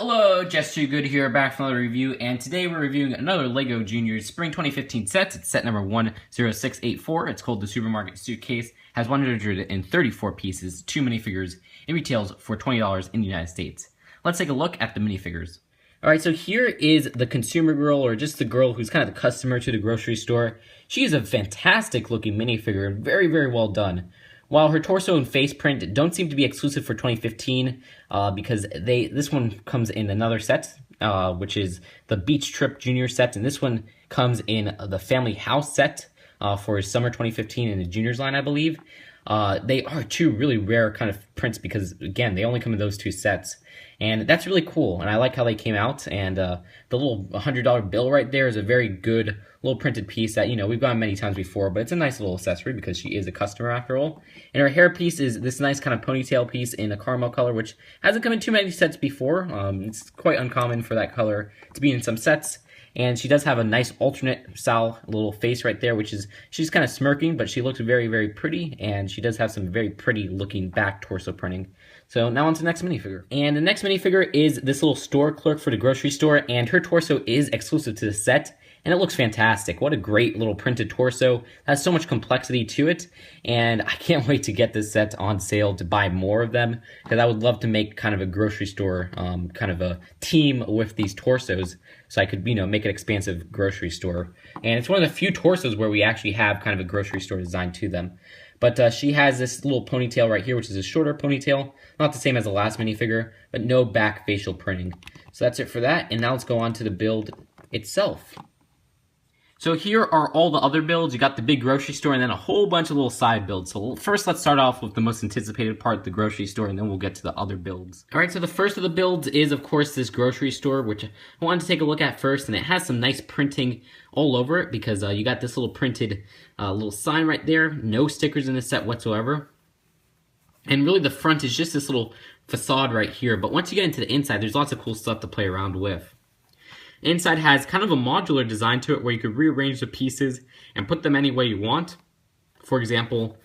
Hello, Jess Too Good here, back for another review, and today we're reviewing another LEGO Juniors Spring 2015 set. It's set number 10684. It's called the Supermarket Suitcase, has 134 pieces, 2 minifigures. It retails for $20 in the United States. Let's take a look at the minifigures. Alright, so here is the consumer girl, or just the girl who's kind of the customer to the grocery store. She is a fantastic looking minifigure, very, very well done. While her torso and face print don't seem to be exclusive for 2015, because this one comes in another set, which is the Beach Trip Junior set, and this one comes in the Family House set for summer 2015 in the Juniors line, I believe. They are two really rare kind of prints because, again, they only come in those two sets. And that's really cool, and I like how they came out, and the little $100 bill right there is a very good little printed piece that, you know, we've gotten many times before, but it's a nice little accessory because she is a customer after all. And her hair piece is this nice kind of ponytail piece in a caramel color, which hasn't come in too many sets before. It's quite uncommon for that color to be in some sets. And she does have a nice alternate style little face right there, which is, she's kind of smirking, but she looks very, very pretty, and she does have some very pretty looking back torso printing. So now on to the next minifigure. And the next minifigure is this little store clerk for the grocery store, and her torso is exclusive to the set, and it looks fantastic. What a great little printed torso. It has so much complexity to it, and I can't wait to get this set on sale to buy more of them, because I would love to make kind of a grocery store, kind of a team with these torsos, so I could, you know, make an expansive grocery store. And it's one of the few torsos where we actually have kind of a grocery store design to them. But she has this little ponytail right here, which is a shorter ponytail. Not the same as the last minifigure, but no back facial printing. So that's it for that, and now let's go on to the build itself. So here are all the other builds. You got the big grocery store and then a whole bunch of little side builds. So first let's start off with the most anticipated part, the grocery store, and then we'll get to the other builds. Alright, so the first of the builds is, of course, this grocery store, which I wanted to take a look at first, and it has some nice printing all over it because you got this little printed little sign right there. No stickers in this set whatsoever. And really the front is just this little facade right here, but once you get into the inside, there's lots of cool stuff to play around with. Inside has kind of a modular design to it where you could rearrange the pieces and put them any way you want. For example,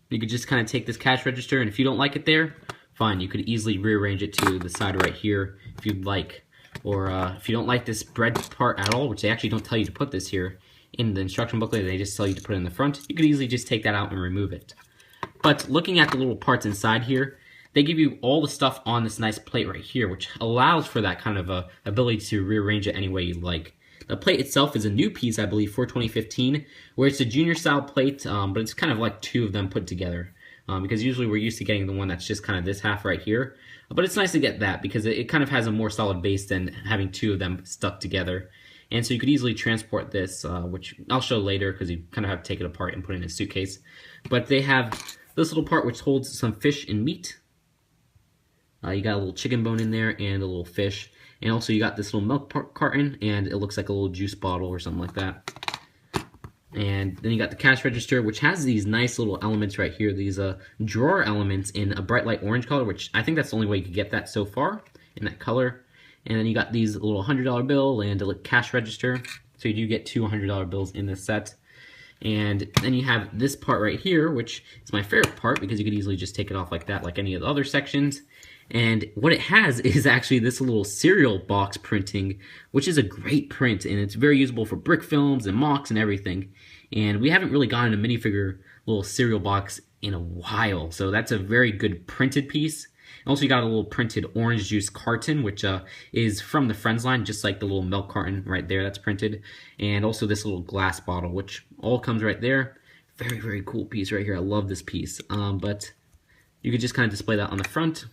you could just kind of take this cash register, and if you don't like it there, fine, you could easily rearrange it to the side right here if you'd like. Or if you don't like this bread part at all, which they actually don't tell you to put this here in the instruction booklet, they just tell you to put it in the front, you could easily just take that out and remove it. But looking at the little parts inside here, they give you all the stuff on this nice plate right here, which allows for that kind of ability to rearrange it any way you like. The plate itself is a new piece, I believe, for 2015, where it's a junior style plate, but it's kind of like two of them put together. Because usually we're used to getting the one that's just kind of this half right here. But it's nice to get that because it kind of has a more solid base than having two of them stuck together. And so you could easily transport this, which I'll show later because you kind of have to take it apart and put it in a suitcase. But they have this little part which holds some fish and meat. You got a little chicken bone in there and a little fish. And also you got this little milk carton, and it looks like a little juice bottle or something like that. And then you got the cash register, which has these nice little elements right here. These drawer elements in a bright light orange color, which I think that's the only way you could get that so far, in that color. And then you got these little $100 bill and a cash register. So you do get two $100 bills in this set. And then you have this part right here, which is my favorite part because you could easily just take it off like that, like any of the other sections. And what it has is actually this little cereal box printing, which is a great print, and it's very usable for brick films and mocks and everything. And we haven't really gotten a minifigure little cereal box in a while, so that's a very good printed piece. Also, you got a little printed orange juice carton, which is from the Friends line, just like the little milk carton right there that's printed. And also this little glass bottle, which all comes right there. Very, very cool piece right here. I love this piece. But you could just kind of display that on the front.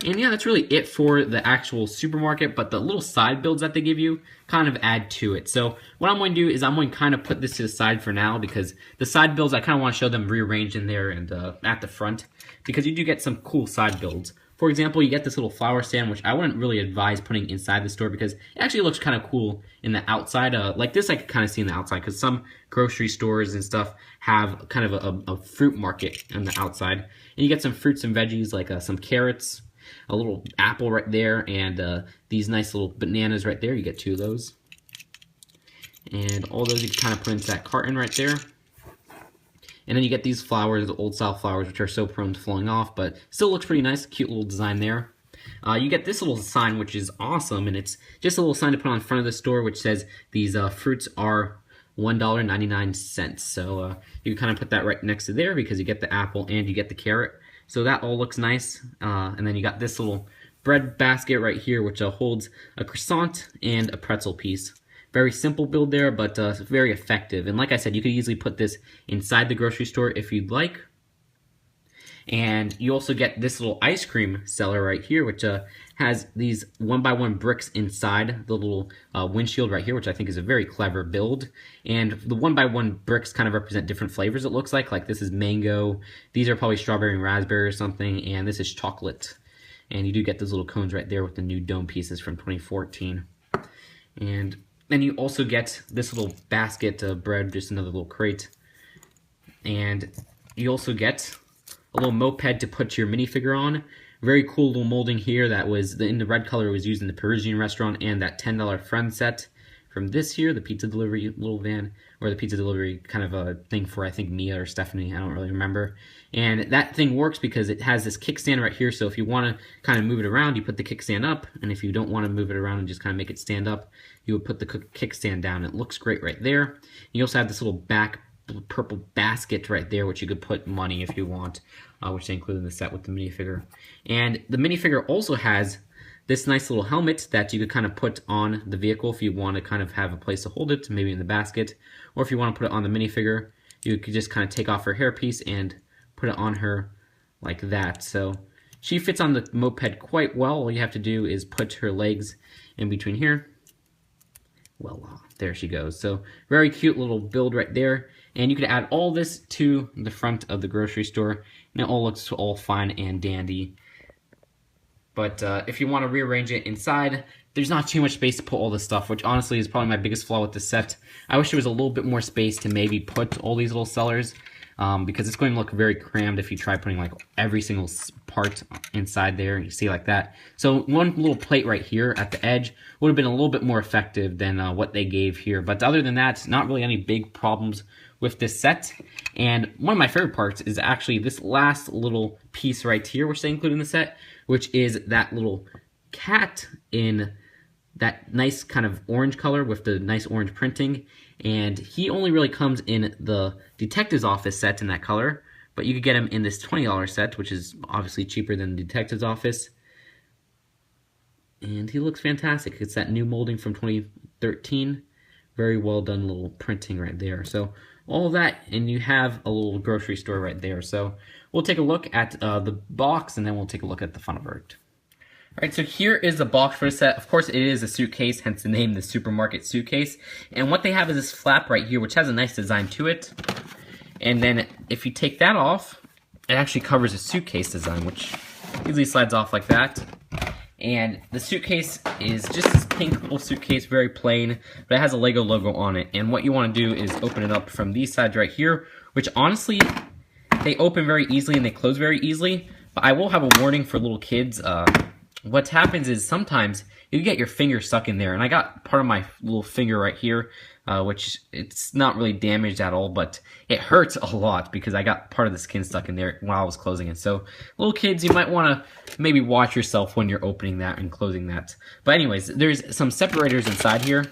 And yeah, that's really it for the actual supermarket, but the little side builds that they give you kind of add to it. So what I'm going to do is I'm going to kind of put this to the side for now because the side builds, I kind of want to show them rearranged in there and at the front because you do get some cool side builds. For example, you get this little flower stand, which I wouldn't really advise putting inside the store because it actually looks kind of cool in the outside. Like this I could kind of see in the outside because some grocery stores and stuff have kind of a fruit market on the outside. And you get some fruits and veggies like some carrots, a little apple right there, and these nice little bananas right there. You get two of those. And all those you can kind of put into that carton right there. And then you get these flowers, the old style flowers, which are so prone to falling off, but still looks pretty nice. Cute little design there. you get this little sign, which is awesome, and it's just a little sign to put on front of the store, which says these fruits are $1.99. So you kind of put that right next to there because you get the apple and you get the carrot. So that all looks nice. And then you got this little bread basket right here, which holds a croissant and a pretzel piece. Very simple build there, but very effective. And like I said, you could easily put this inside the grocery store if you'd like. And you also get this little ice cream seller right here, which has these 1x1 bricks inside the little windshield right here, which I think is a very clever build. And the 1x1 bricks kind of represent different flavors, it looks like. Like this is mango, these are probably strawberry and raspberry or something, and this is chocolate. And you do get those little cones right there with the new dome pieces from 2014. And then you also get this little basket of bread, just another little crate. And you also get a little moped to put your minifigure on. Very cool little molding here that was, in the red color, was used in the Parisian restaurant, and that $10 friend set from this here, the pizza delivery little van, or the pizza delivery kind of a thing for, I think, Mia or Stephanie, I don't really remember. And that thing works because it has this kickstand right here, so if you want to kind of move it around, you put the kickstand up, and if you don't want to move it around and just kind of make it stand up, you would put the kickstand down. It looks great right there. You also have this little back purple basket right there, which you could put money if you want, which they include in the set with the minifigure. And the minifigure also has this nice little helmet that you could kind of put on the vehicle if you want to kind of have a place to hold it, maybe in the basket, or if you want to put it on the minifigure, you could just kind of take off her hairpiece and put it on her like that. So she fits on the moped quite well. All you have to do is put her legs in between here. Well, there she goes. So very cute little build right there. And you could add all this to the front of the grocery store, and it all looks all fine and dandy. But if you want to rearrange it inside, there's not too much space to put all this stuff, which honestly is probably my biggest flaw with the set. I wish there was a little bit more space to maybe put all these little sellers, because it's going to look very crammed if you try putting like every single part inside there. You see like that. So one little plate right here at the edge would have been a little bit more effective than what they gave here. But other than that, not really any big problems with this set. And one of my favorite parts is actually this last little piece right here, which they include in the set, which is that little cat in that nice kind of orange color with the nice orange printing. And he only really comes in the detective's office set in that color, but you could get him in this $20 set, which is obviously cheaper than the detective's office. And he looks fantastic. It's that new molding from 2013. Very well done little printing right there. So all of that, and you have a little grocery store right there. So we'll take a look at the box, and then we'll take a look at the final verdict. All right, so here is the box for the set. Of course, it is a suitcase, hence the name, the supermarket suitcase. And what they have is this flap right here, which has a nice design to it. And then if you take that off, it actually covers a suitcase design, which easily slides off like that. And the suitcase is just this pink little suitcase, very plain, but it has a Lego logo on it. And what you want to do is open it up from these sides right here, which honestly, they open very easily and they close very easily. But I will have a warning for little kids. What happens is sometimes you get your finger stuck in there, and I got part of my little finger right here, which it's not really damaged at all, but it hurts a lot because I got part of the skin stuck in there while I was closing it. So little kids, you might want to maybe watch yourself when you're opening that and closing that. But anyways, there's some separators inside here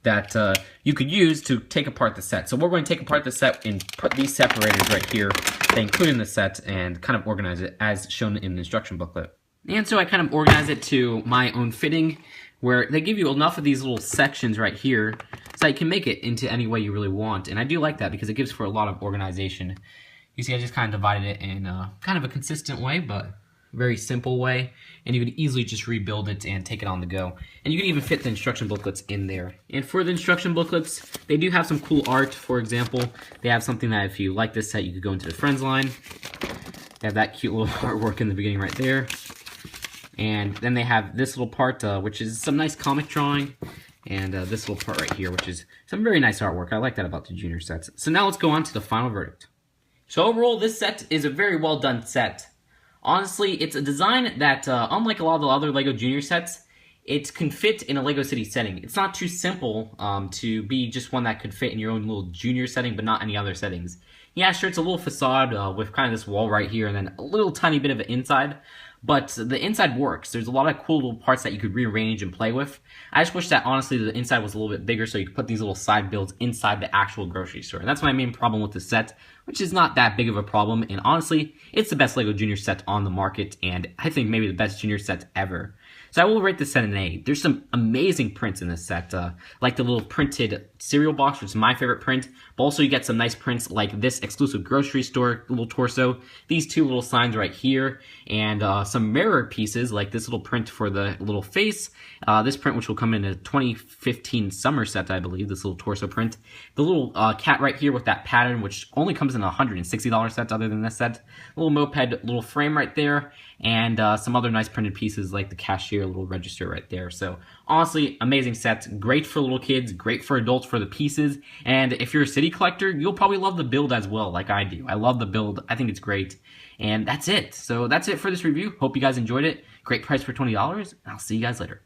that you could use to take apart the set. So we're going to take apart the set and put these separators right here, they include in the set, and kind of organize it as shown in the instruction booklet. And so I kind of organize it to my own fitting, where they give you enough of these little sections right here so you can make it into any way you really want. And I do like that because it gives for a lot of organization. You see, I just kind of divided it in kind of a consistent way, but very simple way. And you could easily just rebuild it and take it on the go. And you can even fit the instruction booklets in there. And for the instruction booklets, they do have some cool art. For example, they have something that if you like this set, you could go into the Friends line. They have that cute little artwork in the beginning right there. And then they have this little part, which is some nice comic drawing, and this little part right here, which is some very nice artwork. I like that about the junior sets. So now let's go on to the final verdict. So overall, this set is a very well done set. Honestly, it's a design that, unlike a lot of the other LEGO Junior sets, it can fit in a LEGO City setting. It's not too simple to be just one that could fit in your own little junior setting, but not any other settings. Yeah, sure, it's a little facade with kind of this wall right here, and then a little tiny bit of an inside. but the inside works. There's a lot of cool little parts that you could rearrange and play with. I just wish that honestly the inside was a little bit bigger so you could put these little side builds inside the actual grocery store. And that's my main problem with the set, which is not that big of a problem. And honestly, it's the best LEGO Junior set on the market, and I think maybe the best Junior set ever. So I will rate this set an A. There's some amazing prints in this set, like the little printed cereal box, which is my favorite print, but also you get some nice prints like this exclusive grocery store little torso, these two little signs right here, and some mirror pieces like this little print for the little face, this print which will come in a 2015 summer set, I believe, this little torso print, the little cat right here with that pattern, which only comes in a $160 set other than this set, little moped little frame right there, and some other nice printed pieces like the cashier little register right there. So honestly, amazing set, great for little kids, great for adults for the pieces, and if you're a city collector, you'll probably love the build as well, like I do. I love the build, I think it's great, and that's it. So that's it for this review. Hope you guys enjoyed it. Great price for $20, and I'll see you guys later.